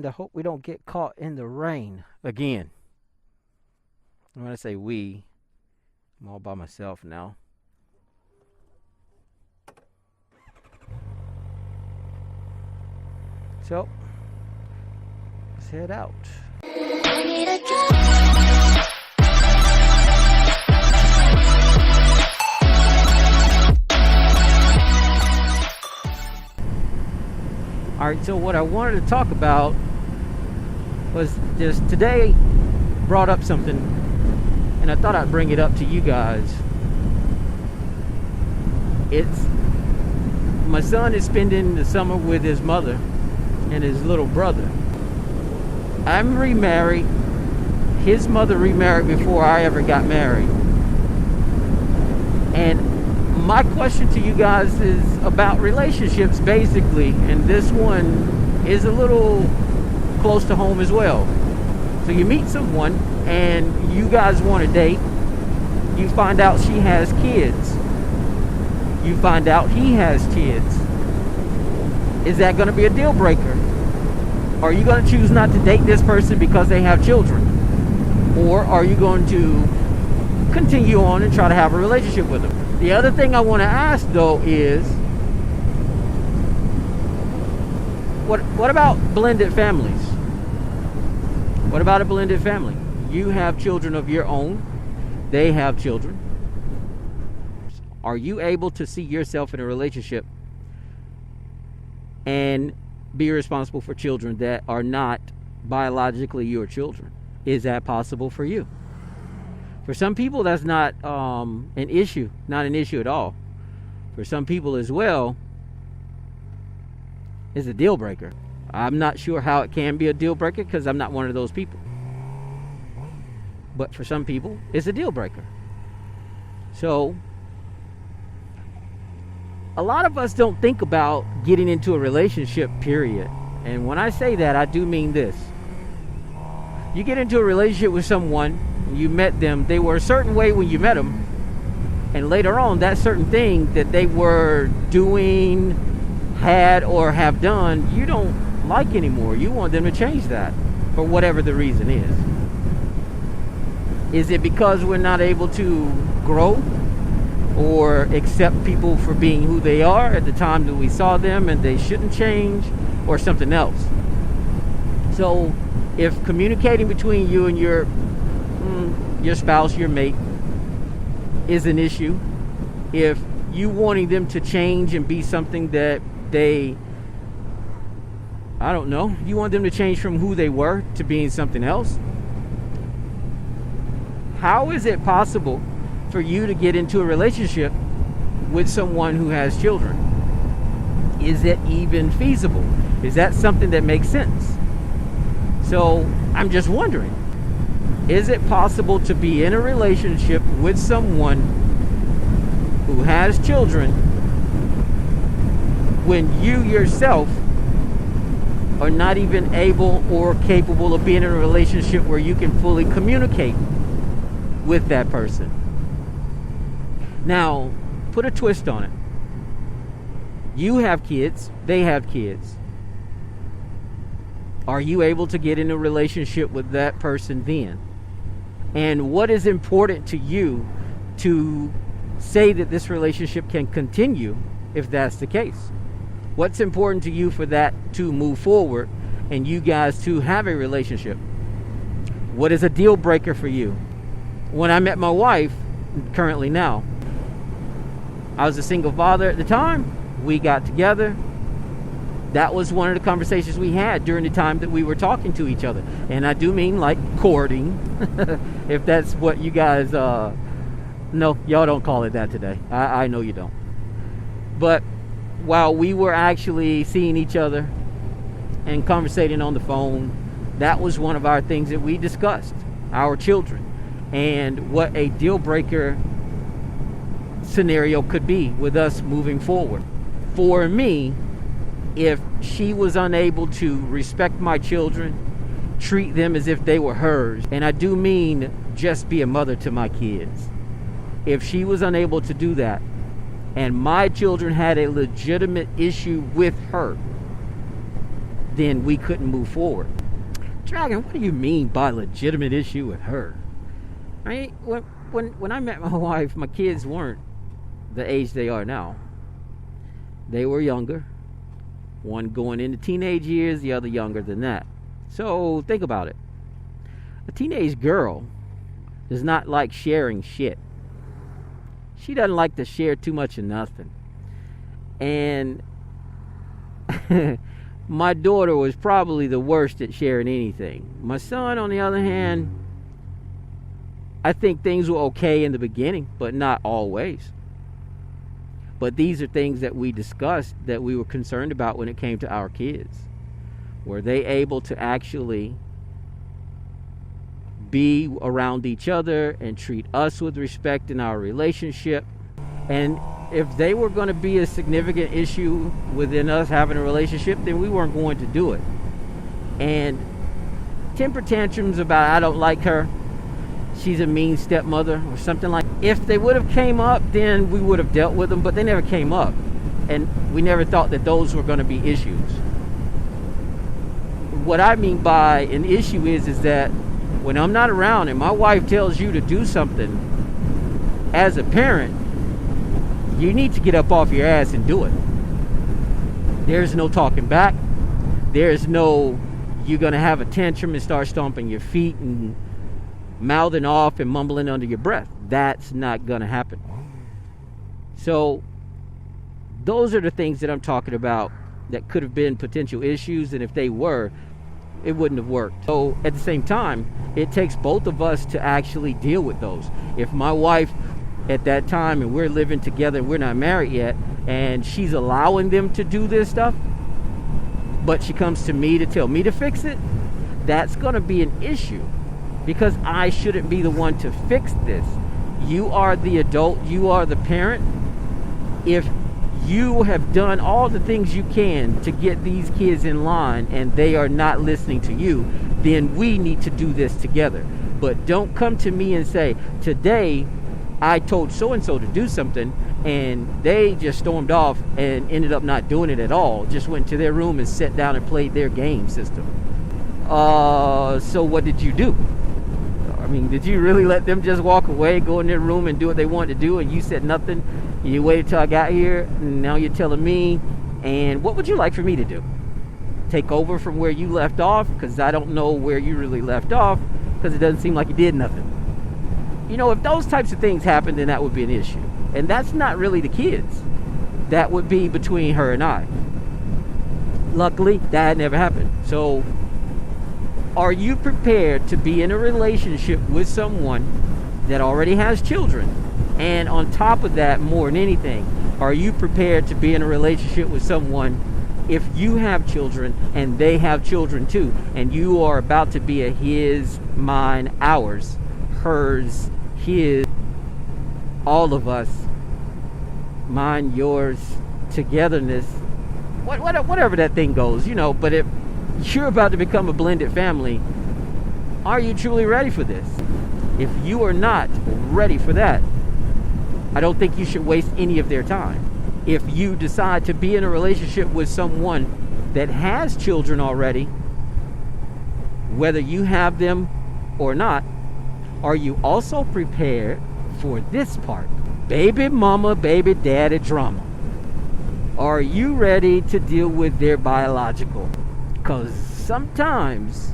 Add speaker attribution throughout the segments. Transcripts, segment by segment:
Speaker 1: and I hope we don't get caught in the rain again. When I say we, I'm all by myself now. So, let's head out. Alright, so what I wanted to talk about was just today brought up something, and I thought I'd bring it up to you guys. It's my son is spending the summer with his mother and his little brother. I'm remarried. His mother remarried before I ever got married. And my question to you guys is about relationships, basically, and this one is a little close to home as well. So you meet someone and you guys want to date. You find out she has kids. You find out he has kids. Is that going to be a deal breaker? Are you going to choose not to date this person because they have children? Or are you going to continue on and try to have a relationship with them? The other thing I want to ask, though, is what about blended families? What about a blended family? You have children of your own. They have children. Are you able to see yourself in a relationship and be responsible for children that are not biologically your children? Is that possible for you? For some people, that's not an issue, not an issue at all. For some people as well, it's a deal breaker. I'm not sure how it can be a deal breaker because I'm not one of those people. But for some people, it's a deal breaker. So, a lot of us don't think about getting into a relationship, period. And when I say that, I do mean this. You get into a relationship with someone, you met them, they were a certain way when you met them, and later on that certain thing that they were doing, had, or have done, you don't like anymore. You want them to change that for whatever the reason is. Is it because we're not able to grow or accept people for being who they are at the time that we saw them and they shouldn't change, or something else? So if communicating between you and your spouse, your mate, is an issue, if you wanting them to change and be something that they, I don't know, you want them to change from who they were to being something else, how is it possible for you to get into a relationship with someone who has children? Is it even feasible? Is that something that makes sense? So I'm just wondering, is it possible to be in a relationship with someone who has children when you yourself are not even able or capable of being in a relationship where you can fully communicate with that person? Now, put a twist on it. You have kids, they have kids. Are you able to get in a relationship with that person then? And what is important to you to say that this relationship can continue if that's the case? What's important to you for that to move forward and you guys to have a relationship? What is a deal breaker for you? When I met my wife, currently now, I was a single father at the time. We got together. That was one of the conversations we had during the time that we were talking to each other. And I do mean like courting, if that's what you guys, no, y'all don't call it that today. I know you don't. But while we were actually seeing each other and conversating on the phone, that was one of our things that we discussed, our children, and what a deal breaker scenario could be with us moving forward. For me, if she was unable to respect my children, treat them as if they were hers, and I do mean just be a mother to my kids, if she was unable to do that and my children had a legitimate issue with her, then we couldn't move forward. Dragon, what do you mean by legitimate issue with her? Right? When I met my wife, my kids weren't the age they are now. They were younger. One going into teenage years, the other younger than that. So think about it. A teenage girl does not like sharing shit. She doesn't like to share too much of nothing. And my daughter was probably the worst at sharing anything. My son, on the other hand, I think things were okay in the beginning, but not always. But these are things that we discussed that we were concerned about when it came to our kids. Were they able to actually be around each other and treat us with respect in our relationship? And if they were going to be a significant issue within us having a relationship, then we weren't going to do it. And temper tantrums about I don't like her, she's a mean stepmother or something like that. If they would have came up, then we would have dealt with them, but they never came up. And we never thought that those were going to be issues. What I mean by an issue is that when I'm not around and my wife tells you to do something, as a parent, you need to get up off your ass and do it. There's no talking back. There's no, you're going to have a tantrum and start stomping your feet and mouthing off and mumbling under your breath. That's not going to happen. So those are the things that I'm talking about that could have been potential issues, and if they were, it wouldn't have worked. So at the same time, it takes both of us to actually deal with those. If my wife at that time and we're living together and we're not married yet, and she's allowing them to do this stuff, but she comes to me to tell me to fix it, that's going to be an issue, because I shouldn't be the one to fix this. You are the adult, you are the parent. If you have done all the things you can to get these kids in line and they are not listening to you, then we need to do this together. But don't come to me and say, today I told so-and-so to do something and they just stormed off and ended up not doing it at all. Just went to their room and sat down and played their game system. So what did you do? I mean, did you really let them just walk away, go in their room and do what they wanted to do, and you said nothing? You waited till I got here, and now you're telling me, and what would you like for me to do? Take over from where you left off? Because I don't know where you really left off, because it doesn't seem like you did nothing. You know, if those types of things happen, then that would be an issue. And that's not really the kids. That would be between her and I. Luckily, that never happened. So, are you prepared to be in a relationship with someone that already has children? And on top of that, more than anything, are you prepared to be in a relationship with someone if you have children and they have children too, and you are about to be a his, mine, ours, hers, his, all of us, mine, yours, togetherness, whatever that thing goes, you know. But if you're about to become a blended family, are you truly ready for this? If you are not ready for that, I don't think you should waste any of their time. If you decide to be in a relationship with someone that has children already, whether you have them or not, are you also prepared for this part? Baby mama, baby daddy drama. Are you ready to deal with their biological? Because sometimes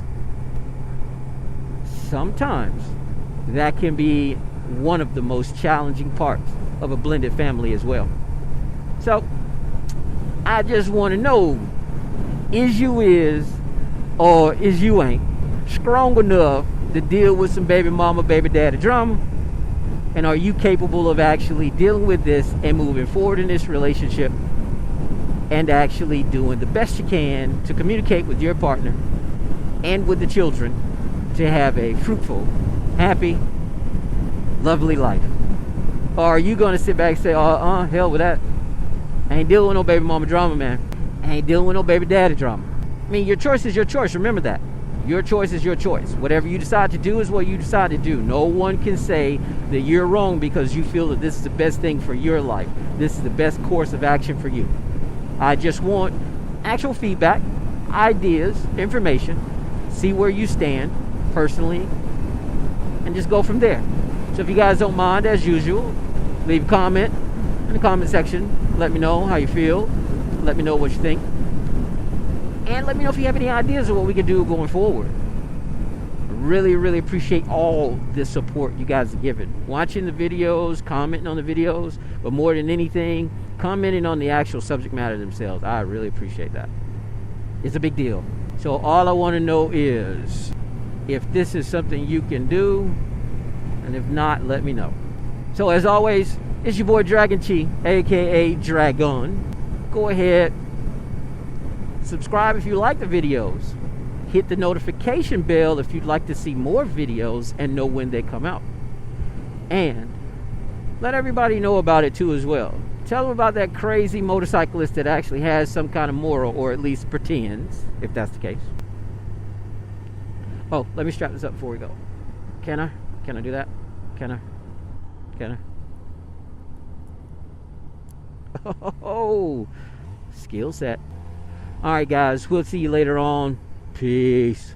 Speaker 1: that can be one of the most challenging parts of a blended family as well. So I just want to know, is you or is you ain't strong enough to deal with some baby mama, baby daddy drama? And are you capable of actually dealing with this and moving forward in this relationship and actually doing the best you can to communicate with your partner and with the children to have a fruitful, happy, lovely life? Or are you going to sit back and say, hell with that. I ain't dealing with no baby mama drama, man. I ain't dealing with no baby daddy drama. I mean, your choice is your choice. Remember that. Your choice is your choice. Whatever you decide to do is what you decide to do. No one can say that you're wrong because you feel that this is the best thing for your life. This is the best course of action for you. I just want actual feedback ideas, information, see where you stand personally, and just go from there. So if you guys don't mind, as usual, leave a comment in the comment section. Let me know how you feel. Let me know what you think. And let me know if you have any ideas of what we can do going forward. Really, really appreciate all the support you guys are giving. Watching the videos, commenting on the videos, but more than anything, commenting on the actual subject matter themselves. I really appreciate that. It's a big deal. So all I want to know is if this is something you can do, and if not, let me know. So as always, it's your boy Dragon Chi, aka Dragon. Go ahead, subscribe if you like the videos. Hit the notification bell if you'd like to see more videos and know when they come out. And let everybody know about it too as well. Tell them about that crazy motorcyclist that actually has some kind of moral, or at least pretends, if that's the case. Oh, let me strap this up before we go. Can I? Can I do that? Can I? Can I? Oh, skill set. All right, guys. We'll see you later on. Peace.